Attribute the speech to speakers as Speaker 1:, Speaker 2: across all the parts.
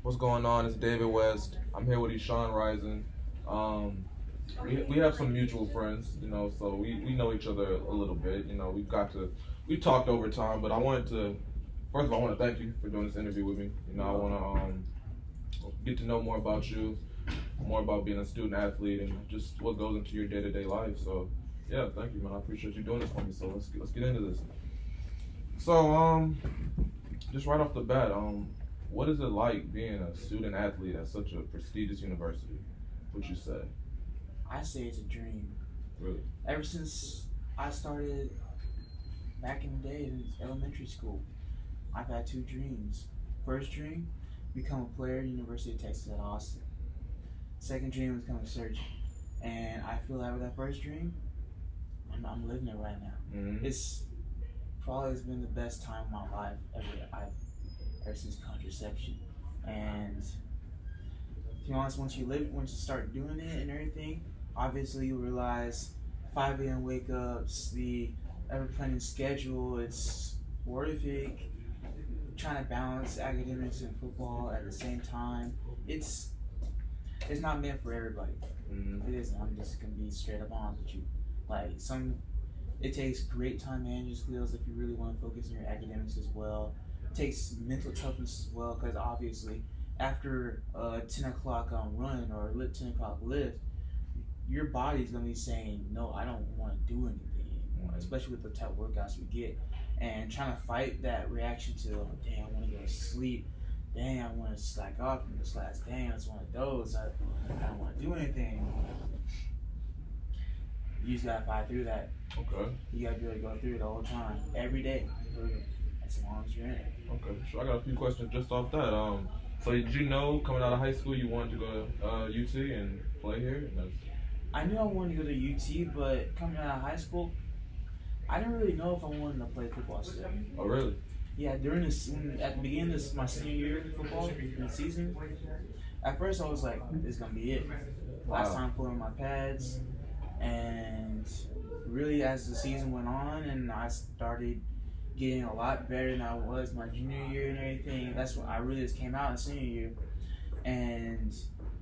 Speaker 1: What's going on? It's David West. I'm here with Ishan Rison. We have some mutual friends, so we know each other a little bit. We talked over time, but first of all, I want to thank you for doing this interview with me. I want to get to know more about you, more about being a student athlete, and just what goes into your day-to-day life. So, yeah, thank you, man. I appreciate you doing this for me. So let's get into this. So, just right off the bat, what is it like being a student athlete at such a prestigious university? What'd you say?
Speaker 2: I say it's a dream.
Speaker 1: Really?
Speaker 2: Ever since I started back in the day in elementary school, I've had two dreams. First dream, become a player at University of Texas at Austin. Second dream, become a surgeon. And I feel like with that first dream, I'm living it right now.
Speaker 1: Mm-hmm.
Speaker 2: It's probably been the best time of my life ever since contraception. And to be honest, once you start doing it and everything, obviously you realize 5 a.m. wake ups, the ever planning schedule, it's horrific. Trying to balance academics and football at the same time. It's not meant for everybody.
Speaker 1: Mm-hmm.
Speaker 2: It isn't. I'm just gonna be straight up honest with you. It takes great time management skills if you really want to focus on your academics as well. It takes mental toughness as well, because obviously after a 10 o'clock run or a 10 o'clock lift, your body's gonna be saying, no, I don't want to do anything anymore, especially with the type of workouts we get. And trying to fight that reaction to, oh, dang, I want to go to sleep. Dang, I want to slack off from this class. Dang, I just want to doze. I don't want to do anything. You just got to fight through that.
Speaker 1: Okay.
Speaker 2: You got to be able to go through it all the time, every day, as long as you're in it.
Speaker 1: Okay, so I got a few questions just off that. So did you know coming out of high school you wanted to go to UT and play here?
Speaker 2: I knew I wanted to go to UT, but coming out of high school, I didn't really know if I wanted to play football still.
Speaker 1: Oh, really?
Speaker 2: Yeah, at the beginning of my senior year of football in the season, at first I was like, this is going to be it. Last time pulling my pads. And really as the season went on and I started getting a lot better than I was my junior year and everything, that's when I really just came out in senior year. And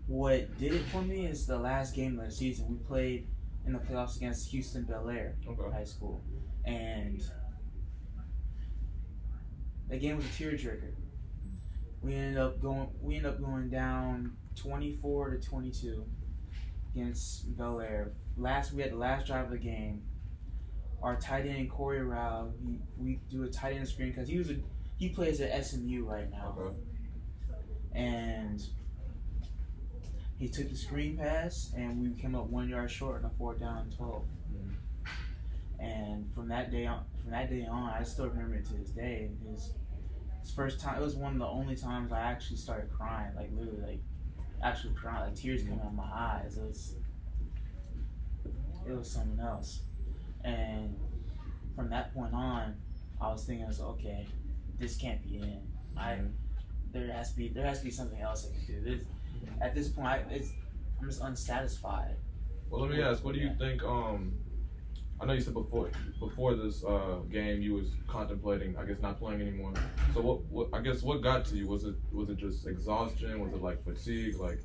Speaker 2: what did it for me is the last game of the season. We played in the playoffs against Houston Bel Air High School. And that game was a tearjerker. We ended up going down 24-22 against Bel Air. We had the last drive of the game. Our tight end Corey Rao, we do a tight end screen because he plays at SMU right now.
Speaker 1: Okay.
Speaker 2: And he took the screen pass and we came up 1 yard short on a 4th down and 12. And from that day on, I still remember it to this day. His first time, it was one of the only times I actually started crying, like literally, actually crying, like tears coming out of my eyes. It was something else. And from that point on, I was thinking, okay, this can't be it. There has to be something else I can do. At this point, I'm just unsatisfied.
Speaker 1: Well, let me ask, what do you think? I know you said before this game you was contemplating, I guess, not playing anymore. So what got to you? Was it just exhaustion? Was it like fatigue? Was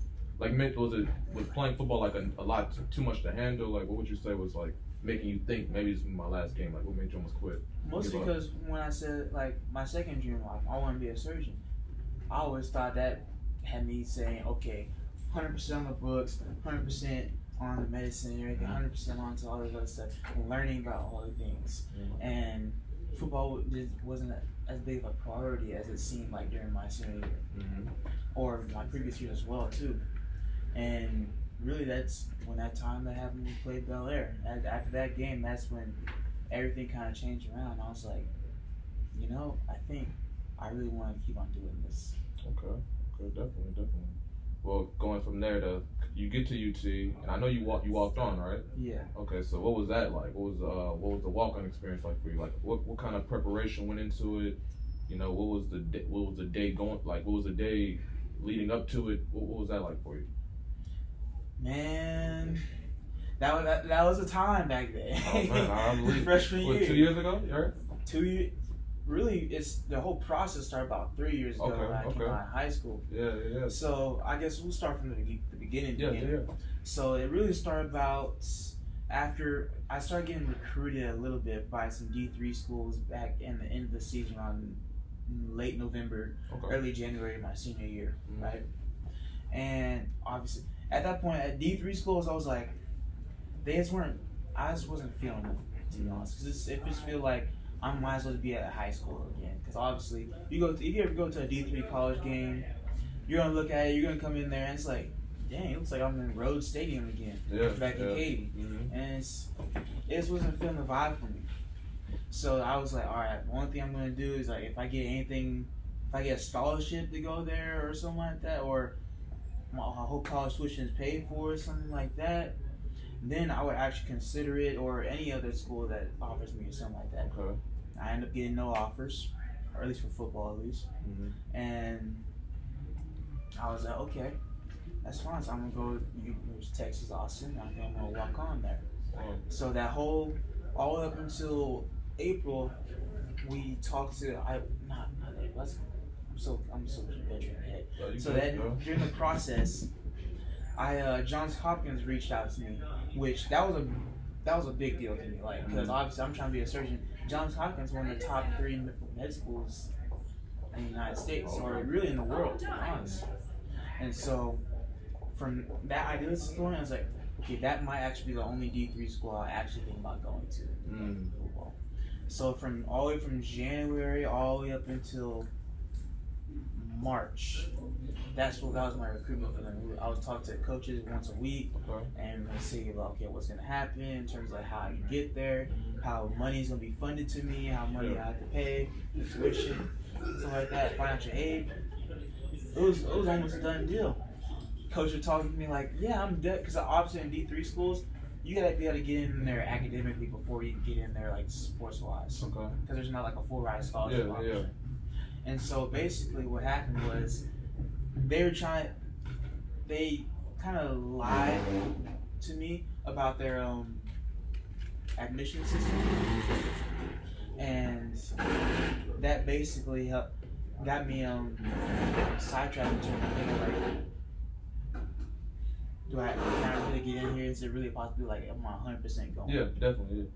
Speaker 1: playing football like a lot too much to handle? Like, what would you say was like making you think maybe this is my last game? Like, what made you almost quit?
Speaker 2: Mostly because when I said like my second dream life, I want to be a surgeon. I always thought that had me saying, okay, 100% on the books, 100% on the medicine and everything, 100% onto all this other stuff, and learning about all the things. And football just wasn't as big of a priority as it seemed like during my senior year, or my previous year as well too. And really, that's when that time that happened, we played Bel Air. After that game, that's when everything kind of changed around. I was like, I think I really want to keep on doing this.
Speaker 1: Okay, definitely. Well, going from there you get to UT, and I know you walked on, right?
Speaker 2: Yeah.
Speaker 1: Okay, so what was that like? What was the walk-on experience like for you? Like, what kind of preparation went into it? What was the day going like? What was the day leading up to it? What was that like for you?
Speaker 2: Man, that was a time back then.
Speaker 1: Oh man, I believe.
Speaker 2: Freshman year.
Speaker 1: 2 years ago, right?
Speaker 2: 2 years. really, it's the whole process started about 3 years ago when I came out of high school.
Speaker 1: Yeah.
Speaker 2: So I guess we'll start from the beginning.
Speaker 1: Yeah.
Speaker 2: So it really started about after I started getting recruited a little bit by some D3 schools back in the end of the season around late November, early January, my senior year, right? And obviously, at that point at D3 schools, I was like, I just wasn't feeling it, to be honest, because it just feel like I might as well be at a high school again. Because obviously, if you ever go to a D3 college game, you're gonna look at it, you're gonna come in there, and it's like, dang, it looks like I'm in Rhodes Stadium again, back in Katy, and it just wasn't feeling the vibe for me. So I was like, all right, one thing I'm gonna do is like, if I get a scholarship to go there or something like that, or my whole college tuition is paid for, or something like that, then I would actually consider it, or any other school that offers me or something like that. I ended up getting no offers, or at least for football, at least. And I was like, okay, that's fine. So I'm gonna go to Texas Austin. I think I'm gonna walk on there. So that all the way up until April, we talked to I'm so veteran head. So that during the process, Johns Hopkins reached out to me, which that was a big deal to me, like, because obviously I'm trying to be a surgeon. Johns Hopkins, one of the top 3 med schools in the United States, or really in the world, to be honest. And so from that idealistic point, I was like, okay, that might actually be the only D3 school I actually think about going to football. So from all the way from January all the way up until March, that was my recruitment for them. I would talk to coaches once a week and see about what's going to happen in terms of how I can get there, how money is going to be funded to me, how money I have to pay, tuition, something like that, financial aid. It was almost a done deal. Coach would talk to me like, yeah, I'm dead, because obviously in D3 schools, you gotta be able to get in there academically before you can get in there like sports wise. Because there's not like a full ride scholarship option. And so basically what happened was they kind of lied to me about their admission system, and that basically got me sidetracked in terms of thinking like, can I really get in here? Is it really possible? Like, am I 100% going?
Speaker 1: Yeah, definitely.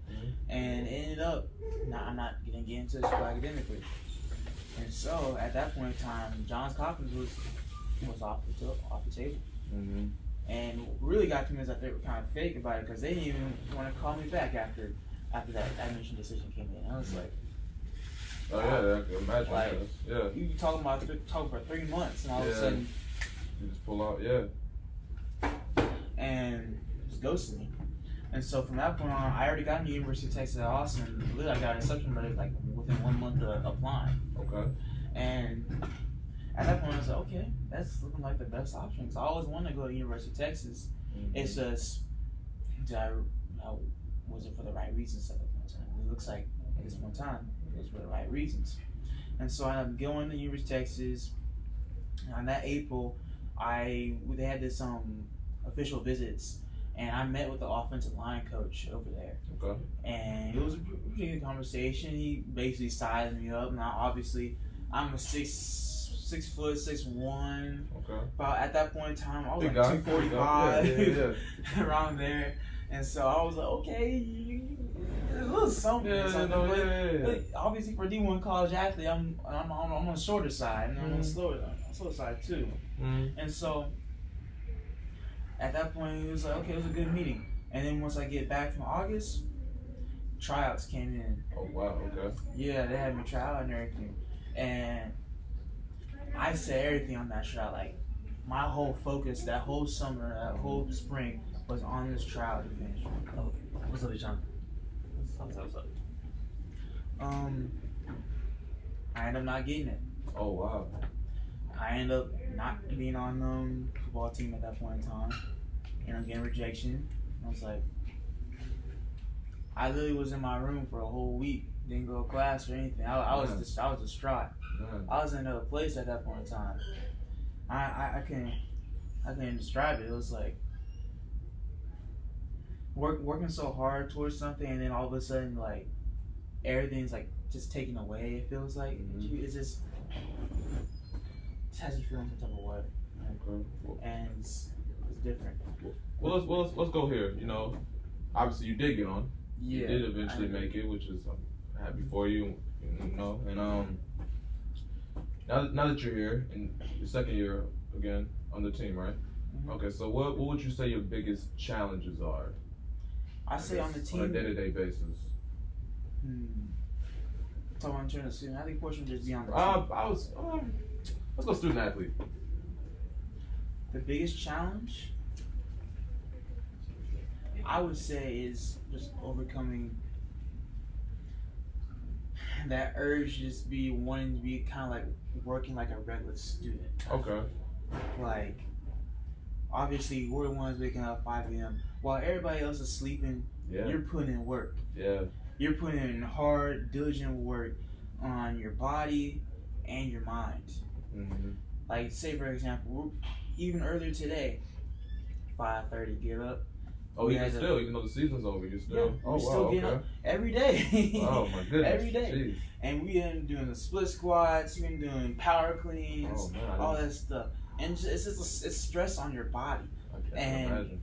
Speaker 2: And it ended up, I'm not gonna get into this school academically. And so at that point in time, Johns Hopkins was off the table. And what really got to me is that they were kind of fake about it, because they didn't even want to call me back after that admission decision came in. I was like,
Speaker 1: oh yeah, I can imagine.
Speaker 2: Like,
Speaker 1: yeah,
Speaker 2: you talking for 3 months, and all of a sudden
Speaker 1: you just pull out,
Speaker 2: and just ghosted me. And so from that point on, I already got into University of Texas at Austin. Literally, I got an reception letter like within 1 month of applying. And at that point, I was like, okay, that's looking like the best option. So I always wanted to go to University of Texas. It's just, was it for the right reasons at that point in time? It looks like at this one time, it was for the right reasons. And so I ended up going to University of Texas. And on that April, they had this official visits, and I met with the offensive line coach over there. And it was a pretty good conversation. He basically sized me up. Now, obviously, I'm a 6'1". About at that point in time, I was like 245, around there. And so I was like, okay, a little something. But obviously, for D1 college athlete, I'm on the shorter side, and I'm on the slower side too. And so at that point, it was like, okay, it was a good meeting. And then once I get back from August, tryouts came in.
Speaker 1: Oh wow,
Speaker 2: Yeah, they had me try out and everything. And I said everything on that tryout. Like, my whole focus that whole summer, that whole spring, was on this tryout to finish.
Speaker 3: What's up, Ishan? What's up?
Speaker 2: I ended up not getting it.
Speaker 1: Oh wow.
Speaker 2: I ended up not being on the football team at that point in time, and I'm getting rejection. I was like, I literally was in my room for a whole week, didn't go to class or anything. I was distraught. I was in another place at that point in time. I can't describe it. It was like working so hard towards something, and then all of a sudden, like, everything's like just taken away. It feels like it's just it has you feeling some type of way.
Speaker 1: Okay.
Speaker 2: And it's different.
Speaker 1: Well, let's go here. You know, obviously you did get on.
Speaker 2: Yeah.
Speaker 1: You did eventually make it, which is I'm happy for you. You know, and now that you're here in your second year again on the team, right? Okay, so what would you say your biggest challenges are?
Speaker 2: I say on the team
Speaker 1: on a day-to-day basis.
Speaker 2: Talking about in terms of student athlete portion, just be on the team.
Speaker 1: Let's go student athlete.
Speaker 2: The biggest challenge, I would say, is just overcoming that urge to just be wanting to be kind of like working like a regular student.
Speaker 1: Okay.
Speaker 2: Like, obviously, we're the ones waking up at 5 a.m. While everybody else is sleeping, you're putting in work.
Speaker 1: Yeah.
Speaker 2: You're putting in hard, diligent work on your body and your mind. Like, say, for example, even earlier today, 5:30, get up.
Speaker 1: Oh, even though the season's over, you're still.
Speaker 2: Yeah, we're still getting up every day.
Speaker 1: Oh my goodness.
Speaker 2: Every day.
Speaker 1: Jeez.
Speaker 2: And we been doing the split squats, we've been doing power cleans,
Speaker 1: Oh, man,
Speaker 2: all that stuff. And it's stress on your body.
Speaker 1: I can't imagine.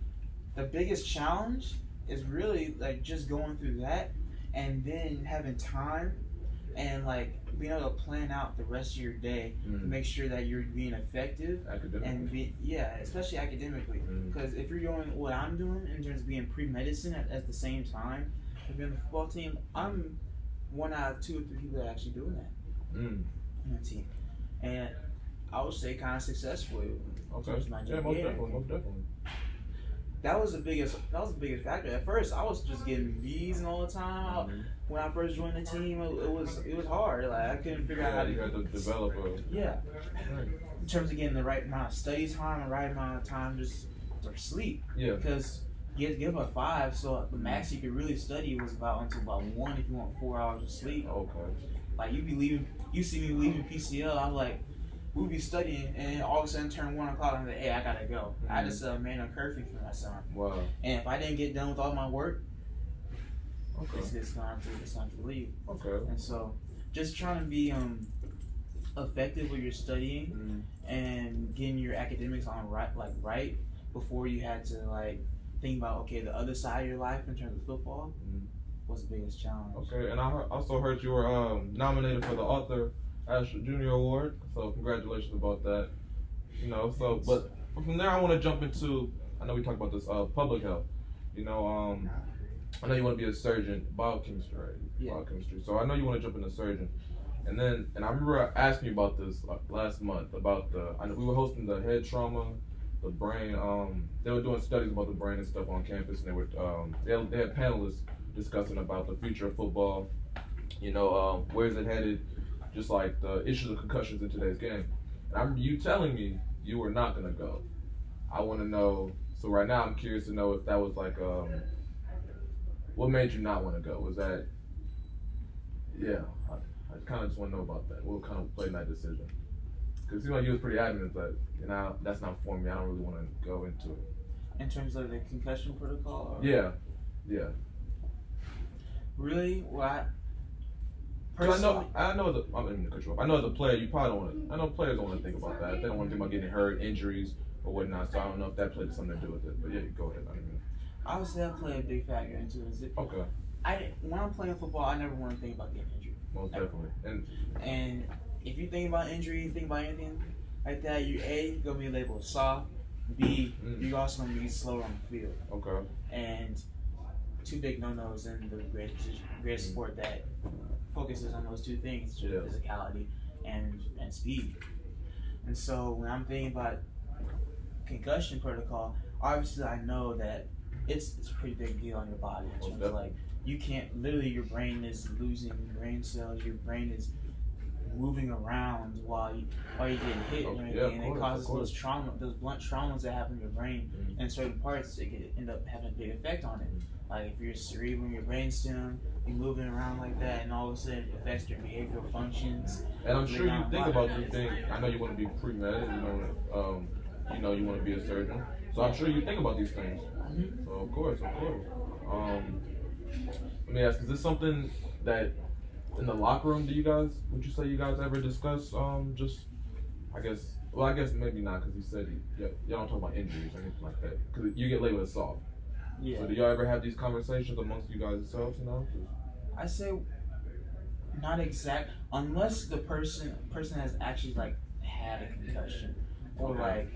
Speaker 2: The biggest challenge is really like just going through that and then having time and like being able to plan out the rest of your day to make sure that you're being effective
Speaker 1: Academically.
Speaker 2: and especially academically. Because if you're doing what I'm doing in terms of being pre-medicine at the same time and being on the football team, I'm 1 out of 2 or 3 people that are actually doing that in the team. And I would say kind of successfully.
Speaker 1: Okay. Yeah, most definitely.
Speaker 2: That was the biggest factor. At first, I was just getting B's all the time. When I first joined the team, it was hard. Like I couldn't figure out how to.
Speaker 1: You had to develop
Speaker 2: in terms of getting the right amount of study time, the right amount of time just to sleep.
Speaker 1: Yeah.
Speaker 2: Because you had to give up 5, so the max you could really study was until about 1 if you want 4 hours of sleep.
Speaker 1: Okay.
Speaker 2: Like you see me leaving PCL, I'm like, we'll be studying, and all of a sudden turn 1 o'clock, and I'm like, hey, I gotta go. I just made a curfew for my son.
Speaker 1: Wow.
Speaker 2: And if I didn't get done with all my work,
Speaker 1: okay,
Speaker 2: it's time to leave.
Speaker 1: Okay.
Speaker 2: And so, just trying to be effective with your studying and getting your academics on right before you had to like think about the other side of your life in terms of football was the biggest challenge.
Speaker 1: Okay, and I also heard you were nominated for the Arthur Ashe Jr. Award, so congratulations about that. You know, so but from there I want to jump into. I know we talked about this public health. You know, I know you want to be a surgeon, biochemistry, right?
Speaker 2: Yeah.
Speaker 1: Biochemistry. So I know you want to jump into surgeon, and I remember asking you about this last month about we were hosting the head trauma, the brain. They were doing studies about the brain and stuff on campus, and they were they had panelists discussing about the future of football. You know, where's it headed? Just like the issues of concussions in today's game. And I remember you telling me you were not gonna go. I want to know. So right now, I'm curious to know if that was like, what made you not want to go? Was that, I kind of just want to know about that. What kind of played in that decision? Because it seemed like you was pretty adamant that, that's not for me. I don't really want to go into it.
Speaker 2: In terms of the concussion protocol? Or?
Speaker 1: Yeah.
Speaker 2: Really? What?
Speaker 1: I know. I mean, to cut you off. I know as a player, you probably don't want to. I know players don't want to think about that. They don't want to think about getting hurt, injuries, or whatnot. So I don't know if that played something to do with it. But yeah, go ahead.
Speaker 2: I would say I play a big factor into it.
Speaker 1: Okay.
Speaker 2: When I'm playing football, I never want to think about getting injured.
Speaker 1: Most definitely.
Speaker 2: And if you think about injury, think about anything like that, you're gonna be labeled soft. B, you're also gonna be slower on the field.
Speaker 1: Okay.
Speaker 2: And 2 big no-nos in the greatest sport that focuses on those 2 things: physicality and speed. And so when I'm thinking about concussion protocol, obviously I know that it's a pretty big deal on your body in terms of like you can't your brain is losing brain cells, your brain is moving around while you're getting hit and everything, and it causes those blunt traumas that happen in your brain in certain parts. It can end up having a big effect on it. Like if you're cerebral, your brainstem, you're moving around like that, and all of a sudden it affects your behavioral functions.
Speaker 1: And I'm sure you think about the thing. I know you want to be pre-med, you know you want to be a surgeon. So I'm sure you think about these things. So of course. Let me ask: is this something that in the locker room, would you say you guys ever discuss just I guess maybe not because he said y'all don't talk about injuries or anything like that because you get labeled as soft.
Speaker 2: Yeah.
Speaker 1: So do y'all ever have these conversations amongst you guys yourselves?
Speaker 2: I say not exact unless the person has actually like had a concussion or like,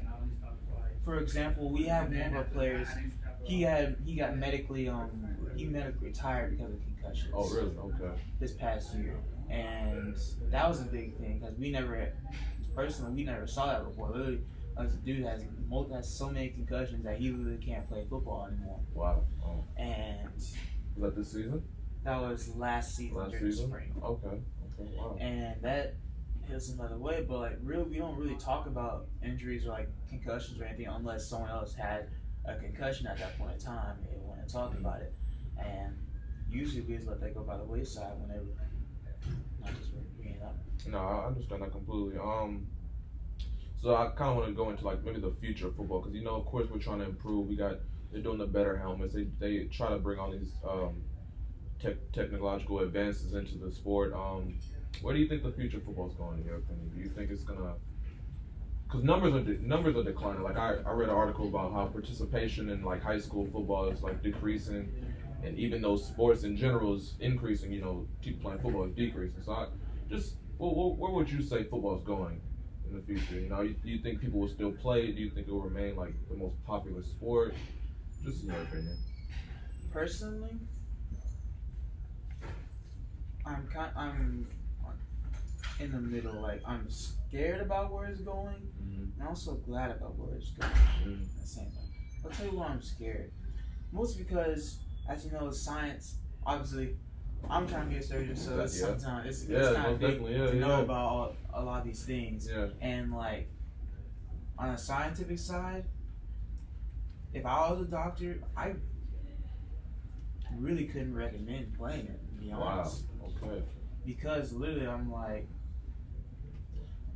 Speaker 2: for example, we have one of our players. He got medically retired because of concussions.
Speaker 1: Oh really? Okay.
Speaker 2: This past year, and that was a big thing because we never saw that before. Literally, a dude has so many concussions that he literally can't play football anymore.
Speaker 1: Wow. Oh.
Speaker 2: And
Speaker 1: was that this season?
Speaker 2: That was last season during the spring.
Speaker 1: Okay. Wow.
Speaker 2: And that hits another way, but like we don't really talk about injuries or like concussions or anything unless someone else had a concussion at that point in time and they want to talk about it. And usually we just let that go by the wayside whenever, not just bringing it up.
Speaker 1: No, I understand that completely. So I kind of want to go into like maybe the future of football because of course we're trying to improve. They're doing the better helmets. They try to bring all these technological advances into the sport. Where do you think the future of football is going in your opinion? Do you think it's gonna? Because numbers are declining. Like I read an article about how participation in like high school football is like decreasing, and even though sports in general is increasing, people playing football is decreasing. So where would you say football is going in the future? Do you think people will still play? Do you think it will remain like the most popular sport? Just in your opinion.
Speaker 2: Personally, I'm in the middle. Like I'm scared about where it's going, and I'm also glad about where it's going. At the same time, I'll tell you why I'm scared. Mostly because, as you know, science. Obviously, I'm trying to be a surgeon, so sometimes it's kind of big to know about a lot of these things. Yeah. And like on a scientific side, if I was a doctor, I really couldn't recommend playing it. To be honest.
Speaker 1: Wow. Okay.
Speaker 2: Because literally, I'm like,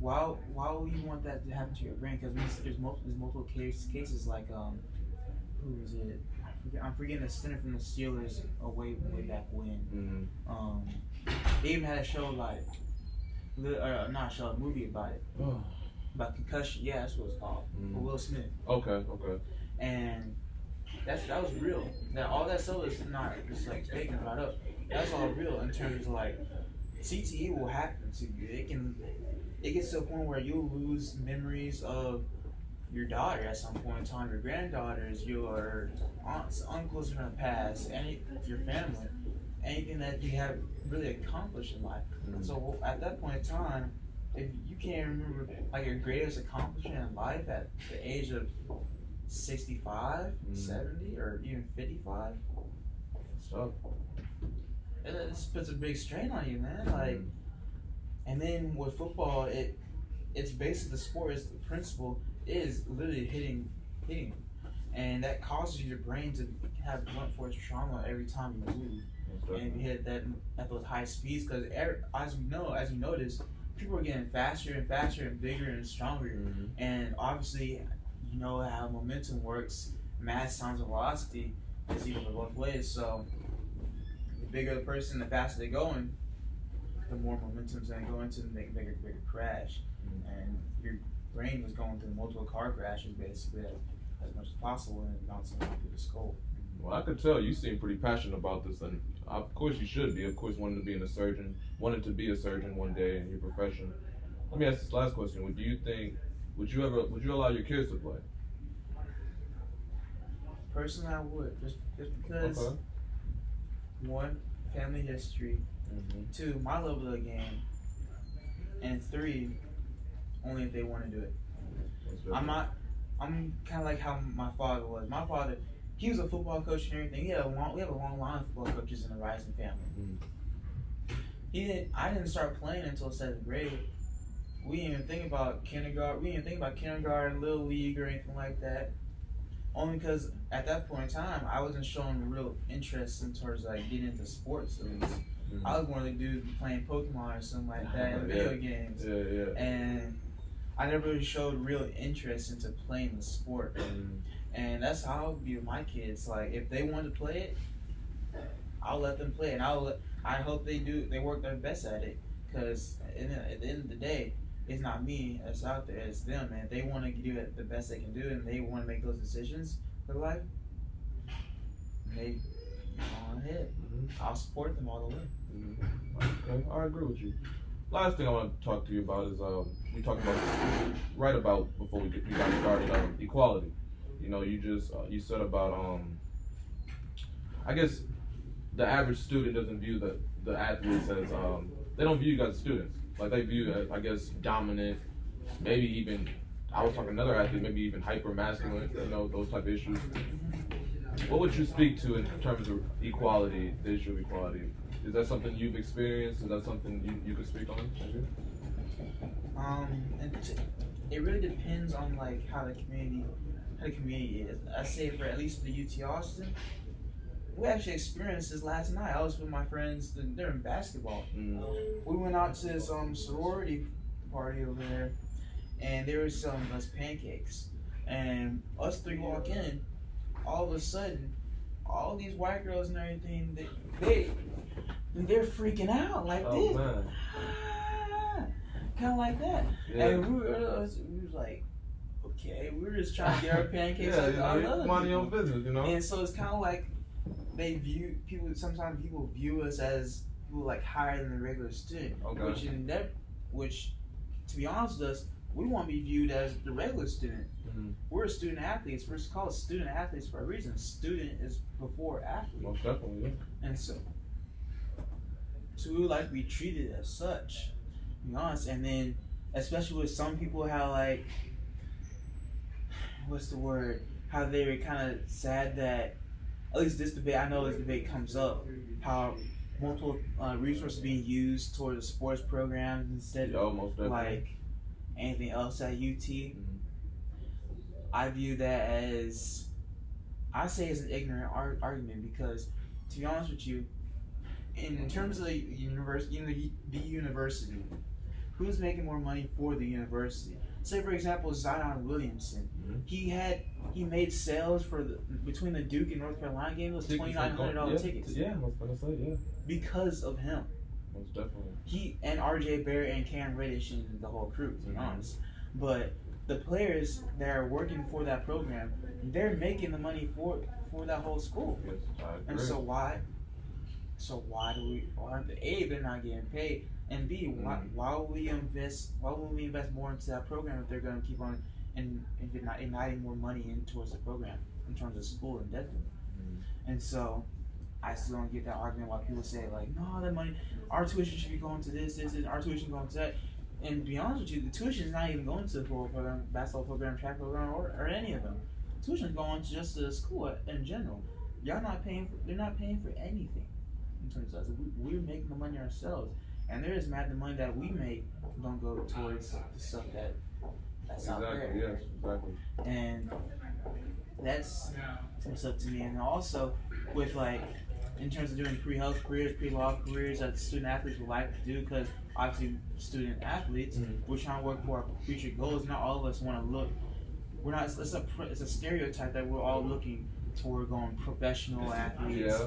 Speaker 2: why would you want that to happen to your brain? Because there's multiple cases like who is it? I'm forgetting the center from the Steelers way back when. They even had a show about it. Not a show, a movie about it. About concussion. Yeah, that's what it's called. For Will Smith.
Speaker 1: Okay.
Speaker 2: And that was real. Now all that stuff is not just like fake and brought up. That's all real in terms of like CTE will happen to you. It gets to a point where you'll lose memories of your daughter at some point in time, your granddaughters, your aunts, uncles from the past, your family, anything that you have really accomplished in life. So at that point in time, if you can't remember like your greatest accomplishment in life at the age of 65, 70, or even 55,
Speaker 1: so
Speaker 2: it just puts a big strain on you, man. Like, and then with football, it's basically the sport is the principle is literally hitting, and that causes your brain to have blunt force trauma every time you move, and you hit that at those high speeds. Because as you notice, people are getting faster and faster and bigger and stronger, and obviously, you know how momentum works. Mass times velocity is equal to both ways. So the bigger the person, the faster they're going, the more momentum's gonna go into the bigger crash, and your brain was going through multiple car crashes basically as much as possible and bouncing off through the skull.
Speaker 1: Well, I could tell you seem pretty passionate about this, and of course you should be. Of course, wanting to be a surgeon one day in your profession. Let me ask this last question: would you allow your kids to play?
Speaker 2: Personally, I would just because one, family history, two, my level of the game, and three, only if they want to do it. I'm kind of like how my father was. My father, he was a football coach and everything. We have a long line of football coaches in the Rison family. I didn't start playing until 7th grade. We didn't even think about kindergarten, little league, or anything like that. Only because at that point in time, I wasn't showing real interest in towards like getting into sports. I was one of the dudes playing Pokemon or something like that in video games. And I never really showed real interest into playing the sport. And that's how I would be with my kids. Like, if they wanted to play it, I'll let them play, and I hope they work their best at it, because at the end of the day, it's not me that's out there, it's them, and if they want to do it the best they can do, and they want to make those decisions for life, they go on ahead. I'll support them all the way.
Speaker 1: Okay, I agree with you. Last thing I want to talk to you about is we talked about before we got started equality. You know, you just you said about I guess the average student doesn't view the athletes as they don't view you guys as students. Like they view as, I guess, dominant, maybe even I was talking to another athlete, maybe even hyper masculine, you know, those type of issues. What would you speak to in terms of equality, the issue of equality? Is that something you've experienced? Is that something you could speak on?
Speaker 2: It really depends on like how the community is. I say for at least the UT Austin, we actually experienced this last night. I was with my friends during basketball. We went out to some sorority party over there, and there was some us pancakes. And us three walk in, all of a sudden, all these white girls and everything, they're freaking out like this. Kind of like that. Yeah. And we was like, okay, we were just trying to get our pancakes like all the other
Speaker 1: mind your own business, you know?
Speaker 2: And so it's kind of like sometimes people view us as people like higher than the regular student. Okay. Which to be honest with us, we want to be viewed as the regular student. We're student athletes. We're called student athletes for a reason. Student is before athlete.
Speaker 1: Most definitely, yeah.
Speaker 2: And so we would like to be treated as such, to be honest. And then, especially with some people, how like, what's the word? How they're kind of sad that, at least this debate comes up, how multiple resources being used towards the sports programs instead of like anything else at UT. I view that as, I say it's an ignorant argument, because to be honest with you, in terms of the university, who's making more money for the university? Say for example, Zion Williamson. He made sales for between the Duke and North Carolina game. It was $2,900 tickets.
Speaker 1: Yeah, I was gonna say, yeah.
Speaker 2: Because of him.
Speaker 1: Most definitely.
Speaker 2: He and RJ Barrett and Cam Reddish and the whole crew, to be honest. But the players that are working for that program, they're making the money for that whole school.
Speaker 1: Yes, I agree.
Speaker 2: And so why they're not getting paid, and B, why would we invest more into that program if they're going to keep on and not igniting more money in towards the program in terms of school and debt? And so I still don't get that argument why people say like, no, that money, our tuition should be going to this, our tuition going to that. And to be honest with you, the tuition is not even going to the football program, basketball program, track program, or any of them. The tuition is going to just the school in general. They're not paying for anything in terms of us. We're making the money ourselves, and there is the money that we make don't go towards the stuff that's out there.
Speaker 1: Yes, exactly.
Speaker 2: And that's what's up to me. And also with like, in terms of doing pre-health careers, pre-law careers that student athletes would like to do, because obviously student athletes, we're trying to work for our future goals. Not all of us want to look. We're not. It's a stereotype that we're all looking for going professional athletes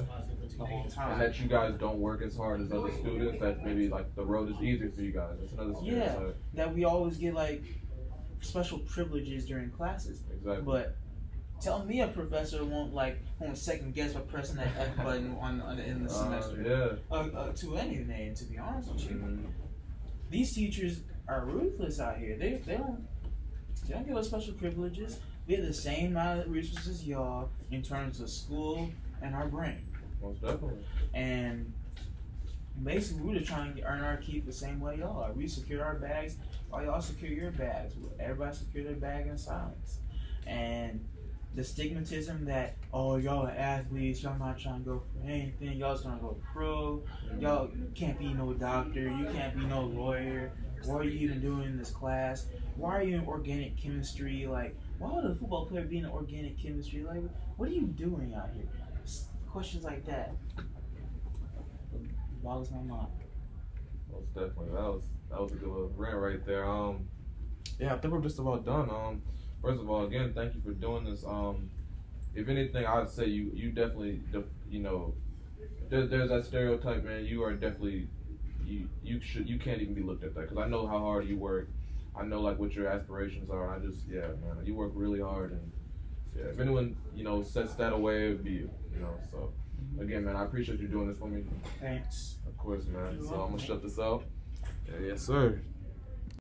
Speaker 2: the whole time.
Speaker 1: And that you guys don't work as hard as other students. That maybe like the road is easier for you guys. That's another stereotype.
Speaker 2: Yeah, that we always get like special privileges during classes.
Speaker 1: Exactly.
Speaker 2: But tell me a professor won't second guess by pressing that F button in the semester. To anything, to be honest with you. These teachers are ruthless out here. They don't give us special privileges. We have the same amount of resources as y'all in terms of school and our brain.
Speaker 1: Most definitely.
Speaker 2: And basically, we're just trying to earn our keep the same way y'all are. We secure our bags while y'all secure your bags. Everybody secure their bag in silence. And the stigmatism that, oh, y'all are athletes, y'all not trying to go for anything, y'all's gonna go pro, y'all can't be no doctor, you can't be no lawyer, what are you even doing in this class? Why are you in organic chemistry? Like, why would a football player be in organic chemistry? Like, what are you doing out here? Questions like that boggles my mind.
Speaker 1: Most definitely. That was a good little rant right there. Yeah, I think we're just about done. First of all, again, thank you for doing this. If anything, I'd say you definitely, there's that stereotype, man. You are definitely you can't even be looked at that because I know how hard you work. I know like what your aspirations are. Man, you work really hard, and yeah, if anyone sets that away, it'd be you. So again, man, I appreciate you doing this for me.
Speaker 2: Thanks.
Speaker 1: Of course, man. So I'm gonna shut this out. Yeah, yes, sir.